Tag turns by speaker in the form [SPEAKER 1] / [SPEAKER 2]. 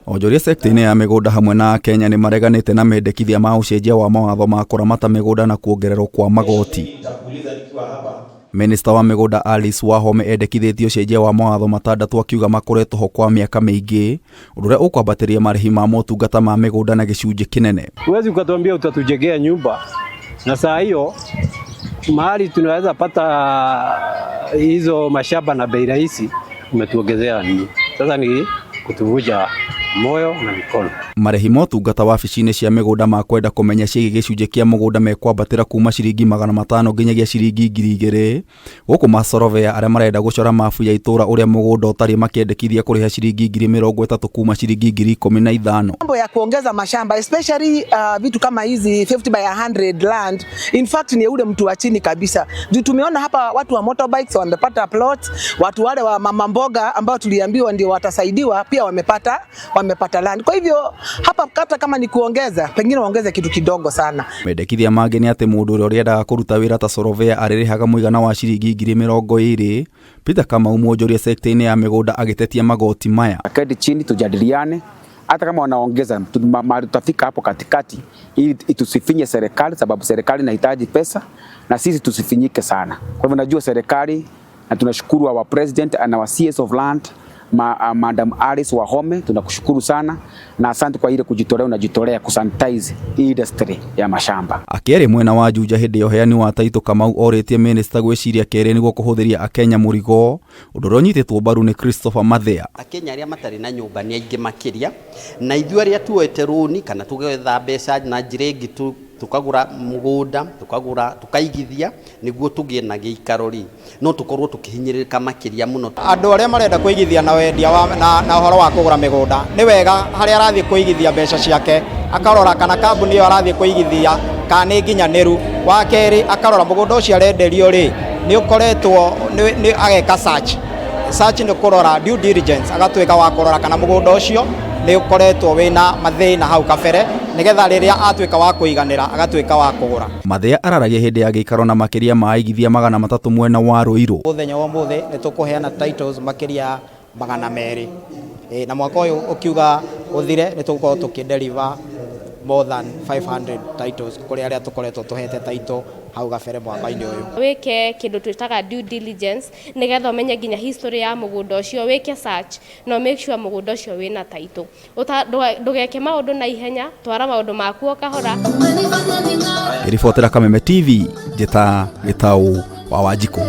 [SPEAKER 1] Onjoria sekta-inĩ ya mĩgũnda hamwe na Kenya nĩ mareganĩte na mendekithia ma ũcenjia wa mawatho ma kũramata mĩgũnda na kuongererwo kwa magoti. Minista wa mĩgũnda Alice Wahome endekithĩtie ũcenjia wa mawatho matandatũ akiuga makoretwo ho kwa mĩaka mĩingĩ, ũndũ ũrĩa ũkwambatĩria marĩhi ma motungata ma mĩgũnda na gĩcunjĩ kĩnene.
[SPEAKER 2] Huwezi ukatuambia utatujengea nyumba na saa hiyo mahali tunaweza pata hizo mashamba na bei rahisi umetuongezea nini? Sasa ni kutuvuja moyo na mikono.
[SPEAKER 1] Marĩhi motungata wabici-inĩ cia mĩgũnda ma kwenda kũmenya ciĩgiĩ gĩcunjĩ kĩa mũgũnda mekwambatĩra kuma ciringi 500 nginyagia ciringi 2000, gũkũ masorovea arĩa marenda gũcora mabu ya itũra ũrĩa mũgũnda ũtarĩ makĩendekithia kũrĩha ciringi 30,000 kuma ciringi 15,000.
[SPEAKER 3] Mambo ya kuongeza mashamba especially vitu kama hizi 50 by 100 land, in fact ni ule mtu wa chini kabisa. Juu tumeona hapa watu wa motorbikes wamepata plots, watu wale wa mama mboga ambao tuliambiwa ndio watasaidiwa pia wamepata land. Kwa hivyo hapa hata kama ni kuongeza, pengine waongeze kitu kidogo sana.
[SPEAKER 1] Mendekithia mangĩ nĩ atĩ mũndũ ũrĩa ũrĩendaga kũruta wĩra ta sorovea arĩrĩhaga mũigana wa ciringi 20,000. Peter Kamau, mwonjoria sekta-inĩ ya mĩgũnda, agĩtetia magoti maya.
[SPEAKER 4] Aketi chini tujadiliane, hata kama wanaongeza tutafika hapo katikati ili tusifinye serikali, sababu serikali inahitaji pesa na sisi tusifinyike sana. Kwa hivyo najua serikali, na tunashukuru our president and our CS of land Madam Alice Wahome, tunakushukuru sana na asante kwa ile kujitolea, unajitolea kusanitize industry ya mashamba.
[SPEAKER 1] Akĩarĩ mwena wa Juja hĩndĩ ya ũheani wa taitũ, Kamau orĩtie minista gwĩciria kerĩ nĩguo kũhũthĩria Akenya mũrigo, ũndũ ũrĩa ũnyitĩtwo mbaru nĩ Christopher Mathea.
[SPEAKER 5] Akenya arĩa matarĩ na nyũmba nĩ aingĩ makĩria, na ithuĩ arĩa tuoete rũni kana tũgetha mbeca na njĩra ĩngĩ tukagura mũgũnda, tukaigithia nĩguo tũgĩe na gĩikaro no tukorwo tũkĩhinyĩrĩrĩka makĩria mũno.
[SPEAKER 6] Andũ arĩa marenda kũigithia na wendia na ũhoro wa kũgũra mĩgũnda, nĩ wega harĩa arathiĩ kũigithia mbeca ciake akarora kana kambuni ĩyo arathiĩ kũigithia kana nĩ nginyanĩru. Wa kerĩ akarora mũgũnda ũcio arenderio nĩ ũkoretwo nĩ ageka search nĩ kũrora due diligence, agatuĩka wa kũrora kana mũgũnda ũcio nĩ ũkoretwo wĩna mathĩna hau kabere, nĩgetha rĩrĩa atuĩka wa kũiganĩra agatuĩka wa kũgũra.
[SPEAKER 1] Mathea araragia hĩndĩ ya gĩikaro na makĩria ma aigithia 300 mwena wa Ruiru.
[SPEAKER 6] Mũthenya wa ũmũthĩ nĩ tũkũheana titles makĩria 200, na mwaka ũyũ ũkiuga ũthire nĩ tũgũkorwo tũkĩdeliver more than 500 titles kũrĩ arĩa tũkoretwo tũhete title hau gabere mwaka-inĩ ũyũ.
[SPEAKER 7] Wĩke kĩndũ twĩtaga due diligence nĩgetha ũmenye nginya history ya mũgũnda ũcio, wĩke search no make sure mũgũnda ũcio wĩna title. Ndũgeke maũndũ na ihenya, twara maũndũ maku o kahora.
[SPEAKER 1] Ribotera Kameme TV, Njeta Gĩtaũ wa Wanjikũ.